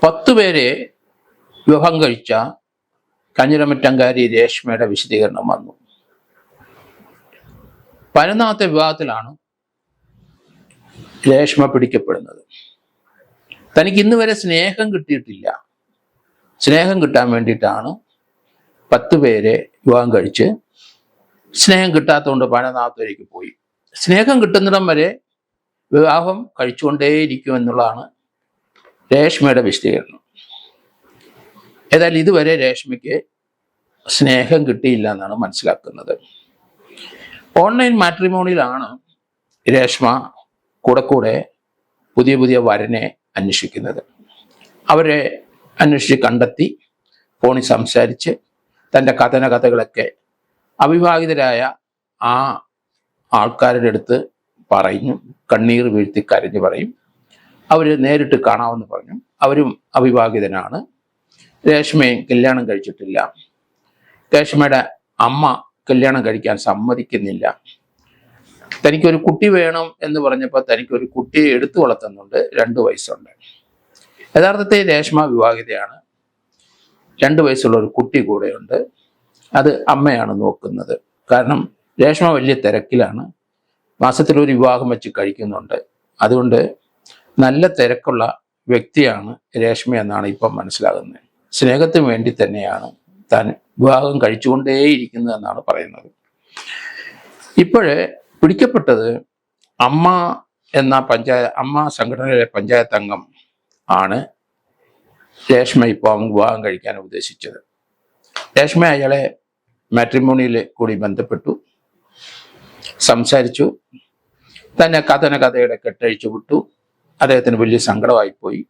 10 പേരെ വിവാഹം കഴിച്ച കഞ്ഞിരമറ്റങ്കാരി രേഷ്മയുടെ വിശദീകരണം വന്നു. 11ാമത്തെ വിവാഹത്തിലാണ് രേഷ്മ പിടിക്കപ്പെടുന്നത്. തനിക്ക് ഇന്ന് വരെ സ്നേഹം കിട്ടിയിട്ടില്ല. സ്നേഹം കിട്ടാൻ വേണ്ടിയിട്ടാണ് 10 പേരെ വിവാഹം കഴിച്ച് സ്നേഹം കിട്ടാത്തതുകൊണ്ട് 11ാമത്തേക്ക് പോയി. സ്നേഹം കിട്ടുന്നിടം വരെ വിവാഹം കഴിച്ചുകൊണ്ടേയിരിക്കുമെന്നുള്ളതാണ് രേഷ്മയുടെ വിശദീകരണം. ഏതായാലും ഇതുവരെ രേഷ്മയ്ക്ക് സ്നേഹം കിട്ടിയില്ല എന്നാണ് മനസ്സിലാക്കുന്നത്. ഓൺലൈൻ മാട്രിമോണിയിലാണ് രേഷ്മ കൂടെ പുതിയ വരനെ അന്വേഷിക്കുന്നത്. അവരെ അന്വേഷിച്ച് കണ്ടെത്തി ഫോണിൽ സംസാരിച്ച് തൻ്റെ കഥകളൊക്കെ അവിവാഹിതരായ ആ ആൾക്കാരുടെ അടുത്ത് പറഞ്ഞു, കണ്ണീർ വീഴ്ത്തി കരഞ്ഞു പറയും. അവർ നേരിട്ട് കാണാമെന്ന് പറഞ്ഞു. അവരും അവിവാഹിതനാണ്. രേഷ്മയും കല്യാണം കഴിച്ചിട്ടില്ല. രേഷ്മയുടെ അമ്മ കല്യാണം കഴിക്കാൻ സമ്മതിക്കുന്നില്ല. തനിക്കൊരു കുട്ടി വേണം എന്ന് പറഞ്ഞപ്പോൾ തനിക്കൊരു കുട്ടിയെ എടുത്തു വളർത്തുന്നുണ്ട്. 2 വയസ്സുണ്ട്. യഥാർത്ഥത്തിൽ രേഷ്മ വിവാഹിതയാണ്. 2 വയസ്സുള്ള ഒരു കുട്ടി കൂടെയുണ്ട്. അത് അമ്മയാണ് നോക്കുന്നത്. കാരണം രേഷ്മ വലിയ തിരക്കിലാണ്. മാസത്തിലൊരു വിവാഹം വെച്ച് കഴിക്കുന്നുണ്ട്. അതുകൊണ്ട് നല്ല തിരക്കുള്ള വ്യക്തിയാണ് രേഷ്മ എന്നാണ് ഇപ്പം മനസ്സിലാകുന്നത്. സ്നേഹത്തിന് വേണ്ടി തന്നെയാണ് താൻ വിവാഹം കഴിച്ചുകൊണ്ടേയിരിക്കുന്നത് എന്നാണ് പറയുന്നത്. ഇപ്പോഴേ പിടിക്കപ്പെട്ടത് അമ്മ എന്ന അമ്മ സംഘടനയിലെ പഞ്ചായത്ത് അംഗം ആണ് രേഷ്മ ഇപ്പോൾ വിവാഹം കഴിക്കാൻ ഉദ്ദേശിച്ചത്. രേഷ്മ അയാളെ മാട്രിമോണിയിൽ കൂടി ബന്ധപ്പെട്ടു, സംസാരിച്ചു. തന്നെ കഥയുടെ കെട്ടഴിച്ചു വിട്ടു. അദ്ദേഹത്തിന് വലിയ സങ്കടമായിപ്പോയി.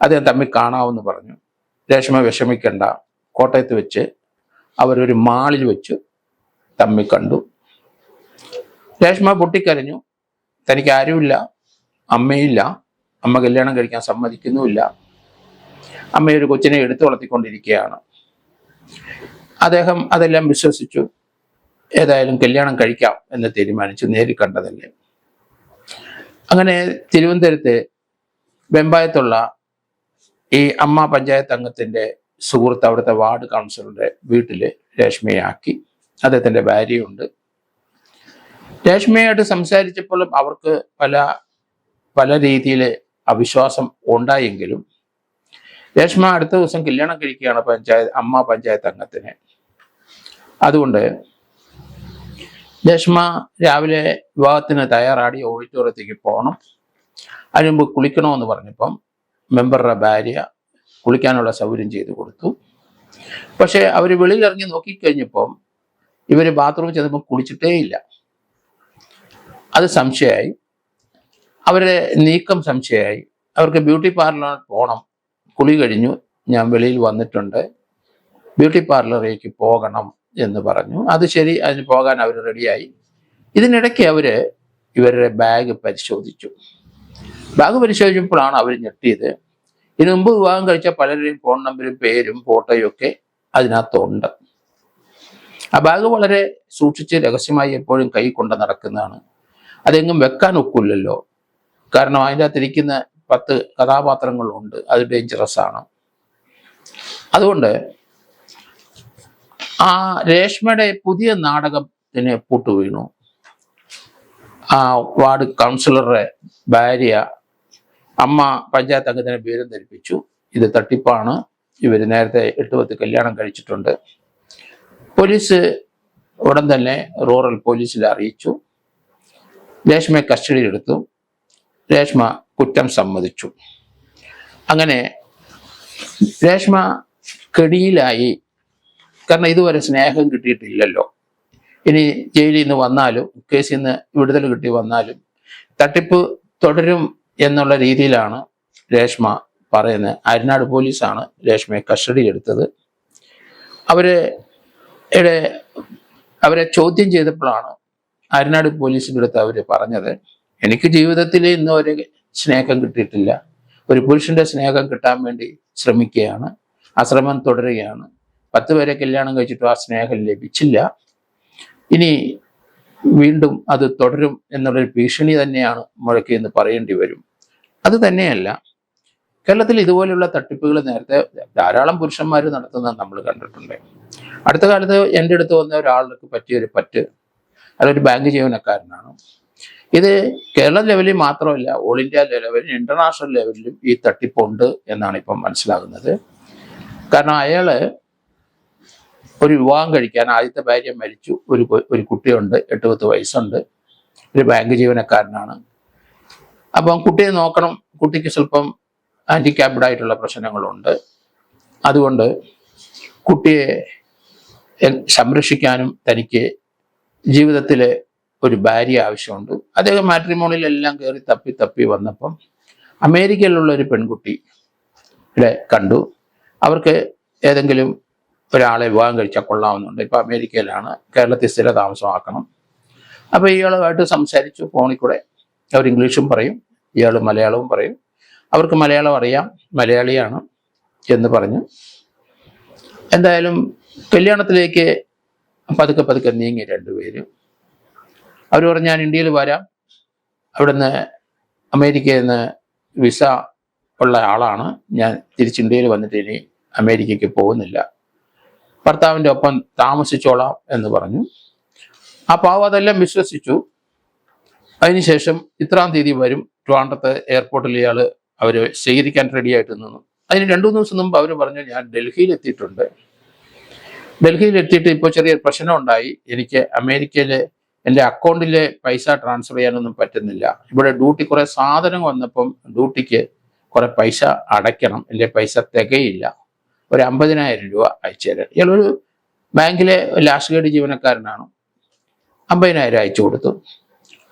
അദ്ദേഹം തമ്മിൽ കാണാമെന്ന് പറഞ്ഞു. രേഷ്മ വിഷമിക്കണ്ട, കോട്ടയത്ത് വെച്ച് അവരൊരു മാളിൽ വെച്ച് തമ്മിൽ കണ്ടു. രേഷ്മ പൊട്ടിക്കരഞ്ഞു. തനിക്ക് ആരുമില്ല, അമ്മയില്ല, അമ്മ കല്യാണം കഴിക്കാൻ സമ്മതിക്കുന്നുമില്ല, അമ്മയൊരു കൊച്ചിനെ എടുത്തു വളർത്തിക്കൊണ്ടിരിക്കുകയാണ്. അദ്ദേഹം അതെല്ലാം വിശ്വസിച്ചു. ഏതായാലും കല്യാണം കഴിക്കാം എന്ന് തീരുമാനിച്ചു. നേരിൽ കണ്ടതല്ലേ. അങ്ങനെ തിരുവനന്തപുരത്ത് വെമ്പായത്തുള്ള ഈ അമ്മ പഞ്ചായത്ത് അംഗത്തിൻ്റെ സുഹൃത്ത് അവിടുത്തെ വാർഡ് കൗൺസിലറുടെ വീട്ടിൽ രേഷ്മയെ ആക്കി. അദ്ദേഹത്തിൻ്റെ ഭാര്യയുണ്ട്. രേഷ്മയായിട്ട് സംസാരിച്ചപ്പോഴും അവർക്ക് പല രീതിയിൽ അവിശ്വാസം ഉണ്ടായെങ്കിലും രേഷ്മ അടുത്ത ദിവസം കല്യാണം കഴിക്കുകയാണ് അമ്മ പഞ്ചായത്ത് അംഗത്തിന്. അതുകൊണ്ട് രേഷ്മ രാവിലെ വിവാഹത്തിന് തയ്യാറാടി ഓഡിറ്റോറിയത്തേക്ക് പോകണം. അതിന് മുമ്പ് കുളിക്കണമെന്ന് പറഞ്ഞപ്പം മെമ്പറുടെ ഭാര്യ കുളിക്കാനുള്ള സൗകര്യം ചെയ്തു കൊടുത്തു. പക്ഷേ അവർ വെളിയിലിറങ്ങി നോക്കിക്കഴിഞ്ഞപ്പം ഇവർ ബാത്റൂമിൽ ചെന്നപ്പോൾ കുളിച്ചിട്ടേ ഇല്ല. അത് സംശയമായി. അവരുടെ നീക്കം സംശയമായി. അവർക്ക് ബ്യൂട്ടി പാർലറിൽ പോകണം. കുളി കഴിഞ്ഞു, ഞാൻ വെളിയിൽ വന്നിട്ടുണ്ട്, ബ്യൂട്ടി പാർലറിലേക്ക് പോകണം എന്ന് പറഞ്ഞു. അത് ശരി, അതിന് പോകാൻ അവർ റെഡിയായി. ഇതിനിടയ്ക്ക് ഇവരുടെ ബാഗ് പരിശോധിച്ചു. ബാഗ് പരിശോധിച്ചപ്പോഴാണ് അവർ ഞെട്ടിയത്. ഇതിനു മുമ്പ് വിവാഹം കഴിച്ച പലരുടെയും ഫോൺ നമ്പരും പേരും ഫോട്ടോയും ഒക്കെ അതിനകത്തുണ്ട്. ആ ബാഗ് വളരെ സൂക്ഷിച്ച് രഹസ്യമായി എപ്പോഴും കൈ കൊണ്ട് നടക്കുന്നതാണ്. അതെങ്ങും വെക്കാൻ ഒക്കില്ലല്ലോ. കാരണം അതിൻ്റെ അകത്തിരിക്കുന്ന 10 കഥാപാത്രങ്ങളുണ്ട്. അത് ഡേഞ്ചറസ് ആണ്. അതുകൊണ്ട് ആ രേഷ്മയുടെ പുതിയ നാടകത്തിന് പൂട്ടുവീണു. ആ വാർഡ് കൗൺസിലറുടെ ഭാര്യ അമ്മ പഞ്ചായത്ത് അംഗത്തിന് വിവരം ധരിപ്പിച്ചു. ഇത് തട്ടിപ്പാണ്, ഇവർ നേരത്തെ 8-10 കല്യാണം കഴിച്ചിട്ടുണ്ട്. പോലീസ് ഉടൻ തന്നെ റൂറൽ പോലീസിൽ അറിയിച്ചു. രേഷ്മയെ കസ്റ്റഡിയിലെടുത്തു. രേഷ്മ കുറ്റം സമ്മതിച്ചു. അങ്ങനെ രേഷ്മ കെണിയിലായി. കാരണം ഇതുവരെ സ്നേഹം കിട്ടിയിട്ടില്ലല്ലോ. ഇനി ജയിലിൽ നിന്ന് വന്നാലും കേസിൽ നിന്ന് വിടുതൽ കിട്ടി വന്നാലും തട്ടിപ്പ് തുടരും എന്നുള്ള രീതിയിലാണ് രേഷ്മ പറയുന്നത്. അരിനാട് പോലീസാണ് രേഷ്മയെ കസ്റ്റഡിയിലെടുത്തത്. അവരെ ചോദ്യം ചെയ്തപ്പോഴാണ് അരിനാട് പോലീസിൻ്റെ അടുത്ത് അവർ പറഞ്ഞത്, എനിക്ക് ജീവിതത്തിൽ ഇന്ന് ഒരു സ്നേഹം കിട്ടിയിട്ടില്ല. ഒരു പുരുഷന്റെ സ്നേഹം കിട്ടാൻ വേണ്ടി ശ്രമിക്കുകയാണ്. ആ ശ്രമം തുടരുകയാണ്. 10 പേരെ കല്യാണം കഴിച്ചിട്ടും ആ സ്നേഹം ലഭിച്ചില്ല. ഇനി വീണ്ടും അത് തുടരും എന്നുള്ളൊരു ഭീഷണി തന്നെയാണ് മുഴക്കിയെന്ന് പറയേണ്ടി വരും. അത് തന്നെയല്ല, കേരളത്തിൽ ഇതുപോലെയുള്ള തട്ടിപ്പുകൾ നേരത്തെ ധാരാളം പുരുഷന്മാർ നടത്തുന്നത് നമ്മൾ കണ്ടിട്ടുണ്ട്. അടുത്ത കാലത്ത് എൻ്റെ അടുത്ത് വന്ന ഒരാൾക്ക് പറ്റിയൊരു അതൊരു ബാങ്ക് ജീവനക്കാരനാണ്. ഇത് കേരള ലെവലിൽ മാത്രമല്ല, ഓൾ ഇന്ത്യ ലെവലിൽ, ഇന്റർനാഷണൽ ലെവലിലും ഈ തട്ടിപ്പുണ്ട് എന്നാണ് ഇപ്പം മനസ്സിലാകുന്നത്. കാരണം അയാള് ഒരു വിവാഹം കഴിക്കാൻ, ആദ്യത്തെ ഭാര്യ മരിച്ചു, ഒരു കുട്ടിയുണ്ട്, 8-10 വയസ്സുണ്ട്, ഒരു ബാങ്ക് ജീവനക്കാരനാണ്. അപ്പം കുട്ടിയെ നോക്കണം, കുട്ടിക്ക് സ്വല്പം ഹാൻഡിക്യാപ്ഡ് ആയിട്ടുള്ള പ്രശ്നങ്ങളുണ്ട്. അതുകൊണ്ട് കുട്ടിയെ സംരക്ഷിക്കാനും തനിക്ക് ജീവിതത്തിലെ ഒരു ഭാര്യ ആവശ്യമുണ്ട്. അദ്ദേഹം മാട്രിമോണിയിലെല്ലാം കയറി തപ്പി വന്നപ്പം അമേരിക്കയിലുള്ള ഒരു പെൺകുട്ടിയുടെ കണ്ടു. അവർക്ക് ഏതെങ്കിലും ഒരാളെ വിവാഹം കഴിച്ചാൽ കൊള്ളാവുന്നുണ്ട്. ഇപ്പം അമേരിക്കയിലാണ്, കേരളത്തിൽ സ്ഥിര താമസമാക്കണം. അപ്പോൾ ഇയാളുമായിട്ട് സംസാരിച്ചു ഫോണിൽ കൂടെ. അവർ ഇംഗ്ലീഷും പറയും, ഇയാൾ മലയാളവും പറയും. അവർക്ക് മലയാളം അറിയാം, മലയാളിയാണ് എന്ന് പറഞ്ഞു. എന്തായാലും കല്യാണത്തിലേക്ക് പതുക്കെ നീങ്ങി രണ്ടുപേരും. അവർ പറഞ്ഞു, ഞാൻ ഇന്ത്യയിൽ വരാം, അവിടുന്ന് അമേരിക്കയിൽ നിന്ന് വിസ ഉള്ള ആളാണ്, ഞാൻ തിരിച്ച് ഇന്ത്യയിൽ വന്നിട്ട് ഇനി അമേരിക്കയ്ക്ക് പോകുന്നില്ല, ഭർത്താവിൻ്റെ ഒപ്പം താമസിച്ചോളാം എന്ന് പറഞ്ഞു. ആ പാവം അതെല്ലാം വിശ്വസിച്ചു. അതിനുശേഷം ഇത്രാം തീയതി വരും, ട്രിവാൻഡ്രത്ത് എയർപോർട്ടിൽ അവർ സ്വീകരിക്കാൻ റെഡിയായിട്ട് നിന്നു. അതിന് 2-3 ദിവസം മുമ്പ് അവർ പറഞ്ഞു, ഞാൻ ഡൽഹിയിലെത്തിയിട്ടുണ്ട്, ഡൽഹിയിലെത്തിയിട്ട് ഇപ്പോൾ ചെറിയ പ്രശ്നം ഉണ്ടായി, എനിക്ക് അമേരിക്കയിൽ എൻ്റെ അക്കൗണ്ടിലെ പൈസ ട്രാൻസ്ഫർ ചെയ്യാനൊന്നും പറ്റുന്നില്ല, ഇവിടെ ഡ്യൂട്ടി കുറേ സാധനം വന്നപ്പം ഡ്യൂട്ടിക്ക് കുറേ പൈസ അടയ്ക്കണം, എൻ്റെ പൈസ തികയില്ല, ഒരു 50,000 രൂപ അയച്ചു തരാം. ഇയാളൊരു ബാങ്കിലെ ലാസ്റ്റ് ഗേഡ് ജീവനക്കാരനാണ്. 50,000 അയച്ചു കൊടുത്തു.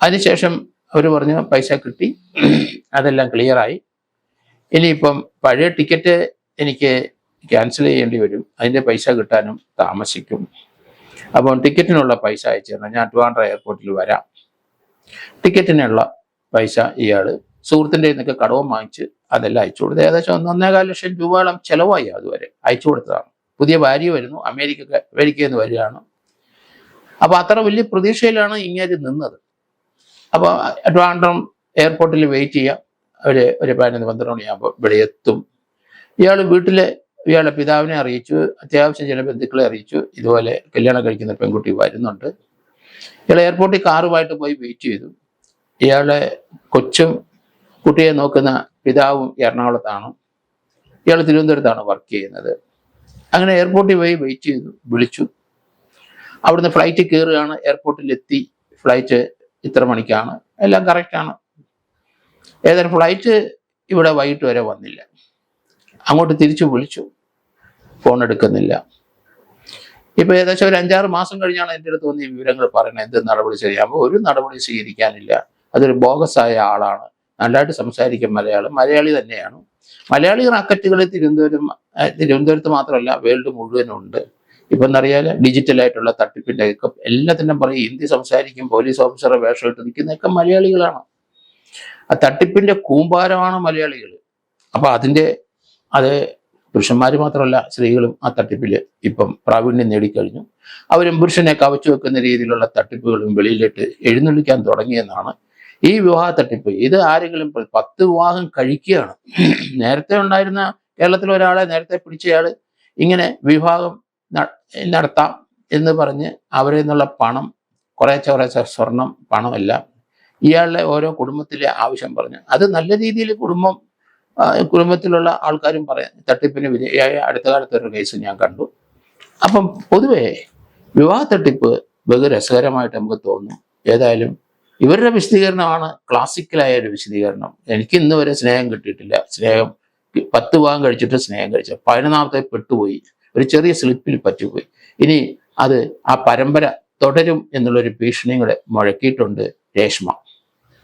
അതിനുശേഷം അവർ പറഞ്ഞു പൈസ കിട്ടി, അതെല്ലാം ക്ലിയറായി, ഇനിയിപ്പം പഴയ ടിക്കറ്റ് എനിക്ക് ക്യാൻസൽ ചെയ്യേണ്ടി വരും, അതിൻ്റെ പൈസ കിട്ടാനും താമസിക്കും, അപ്പം ടിക്കറ്റിനുള്ള പൈസ അയച്ചു തരണം, ഞാൻ ട്രിവാൻഡ്രം എയർപോർട്ടിൽ വരാം. ടിക്കറ്റിനുള്ള പൈസ ഇയാൾ സുഹൃത്തിൻ്റെ നിന്നൊക്കെ കടവും വാങ്ങിച്ച് അതെല്ലാം അയച്ചു കൊടുത്തു. ഏകദേശം 1.25 ലക്ഷം രൂപയോളം ചിലവായി. അതുവരെ അയച്ചു കൊടുത്തതാണ്. പുതിയ ഭാര്യ വരുന്നു, അമേരിക്കയിൽ നിന്ന് വരികയാണ്. അപ്പോൾ അത്ര വലിയ പ്രതീക്ഷയിലാണ് ഇങ്ങനെ നിന്നത്. അപ്പോൾ ട്രിവാൻഡ്രം എയർപോർട്ടിൽ വെയിറ്റ് ചെയ്യാം, ഒരു 11-12 മണിയാകുമ്പോൾ ഇവിടെ എത്തും. ഇയാളുടെ പിതാവിനെ അറിയിച്ചു, അത്യാവശ്യം ചില ബന്ധുക്കളെ അറിയിച്ചു, ഇതുപോലെ കല്യാണം കഴിക്കുന്ന പെൺകുട്ടി വരുന്നുണ്ട്. ഇയാൾ എയർപോർട്ടിൽ കാറുമായിട്ട് പോയി വെയിറ്റ് ചെയ്തു. ഇയാളുടെ കൊച്ചും കുട്ടിയെ നോക്കുന്ന പിതാവും എറണാകുളത്താണ്, ഇയാൾ തിരുവനന്തപുരത്താണ് വർക്ക് ചെയ്യുന്നത്. അങ്ങനെ എയർപോർട്ടിൽ പോയി വെയിറ്റ് ചെയ്തു, വിളിച്ചു. അവിടുന്ന് ഫ്ലൈറ്റ് കയറുകയാണ്, എയർപോർട്ടിലെത്തി, ഫ്ലൈറ്റ് ഇത്ര മണിക്കാണ്, എല്ലാം കറക്റ്റാണ്. ഏതായാലും ഫ്ലൈറ്റ് ഇവിടെ വൈകിട്ട് വരെ വന്നില്ല. അങ്ങോട്ട് തിരിച്ചു വിളിച്ചു, ഫോൺ എടുക്കുന്നില്ല. ഇപ്പൊ ഏകദേശം ഒരു 5-6 മാസം കഴിഞ്ഞാണ് എൻ്റെ അടുത്ത് വന്ന് ഈ വിവരങ്ങൾ പറയുന്നത്. എന്ത് നടപടി ചെയ്യാമോ? ഒരു നടപടി സ്വീകരിക്കാനില്ല. അതൊരു ബോഗസായ ആളാണ്, നല്ലതായിട്ട് സംസാരിക്കും മലയാളി തന്നെയാണ്. മലയാളി റാക്കറ്റുകൾ തിരുവനന്തപുരത്ത് മാത്രമല്ല വേൾഡ് മുഴുവനും ഉണ്ട്. ഇപ്പം എന്നറിയാല് ഡിജിറ്റലായിട്ടുള്ള തട്ടിപ്പിൻ്റെ ഒക്കെ എല്ലാത്തിനും പറയും ഹിന്ദി സംസാരിക്കും, പോലീസ് ഓഫീസറെ വേഷം ഇട്ട് നിൽക്കുന്നതൊക്കെ മലയാളികളാണ്. ആ തട്ടിപ്പിന്റെ കൂമ്പാരമാണ് മലയാളികൾ. അപ്പൊ അത് പുരുഷന്മാർ മാത്രമല്ല, സ്ത്രീകളും ആ തട്ടിപ്പിൽ ഇപ്പം പ്രാവീണ്യം നേടിക്കഴിഞ്ഞു. അവരും പുരുഷനെ കവച്ചു വെക്കുന്ന രീതിയിലുള്ള തട്ടിപ്പുകളും വെളിയിലിട്ട് എഴുന്നള്ളിക്കാൻ തുടങ്ങിയെന്നാണ് ഈ വിവാഹ തട്ടിപ്പ്. ഇത് ആരെങ്കിലും 10 വിവാഹം കഴിക്കുകയാണ്. നേരത്തെ ഉണ്ടായിരുന്ന കേരളത്തിൽ ഒരാളെ നേരത്തെ പിടിച്ചയാൾ ഇങ്ങനെ വിവാഹം നടത്താം എന്ന് പറഞ്ഞ് അവരിൽ നിന്നുള്ള പണം, കുറേശ്ശെ സ്വർണം, പണമെല്ലാം ഇയാളുടെ ഓരോ കുടുംബത്തിലെ ആവശ്യം പറഞ്ഞു. അത് നല്ല രീതിയിൽ കുടുംബത്തിലുള്ള ആൾക്കാരും പറയാം തട്ടിപ്പിന് വിധേയമായ അടുത്ത കാലത്തൊരു കേസ് ഞാൻ കണ്ടു. അപ്പം പൊതുവെ വിവാഹ തട്ടിപ്പ് ബഹു രസകരമായിട്ട് നമുക്ക് തോന്നും. ഏതായാലും ഇവരുടെ വിശദീകരണമാണ് ക്ലാസിക്കലായ ഒരു വിശദീകരണം. എനിക്ക് ഇന്ന് വരെ സ്നേഹം കിട്ടിയിട്ടില്ല. 10 വിവാഹം കഴിച്ചിട്ട് സ്നേഹം കഴിച്ച 11ാമത്തെ പെട്ടുപോയി, ഒരു ചെറിയ സ്ലിപ്പിൽ പറ്റിപ്പോയി. ഇനി ആ പരമ്പര തുടരും എന്നുള്ളൊരു ഭീഷണിയും കൂടെ മുഴക്കിയിട്ടുണ്ട് രേഷ്മ.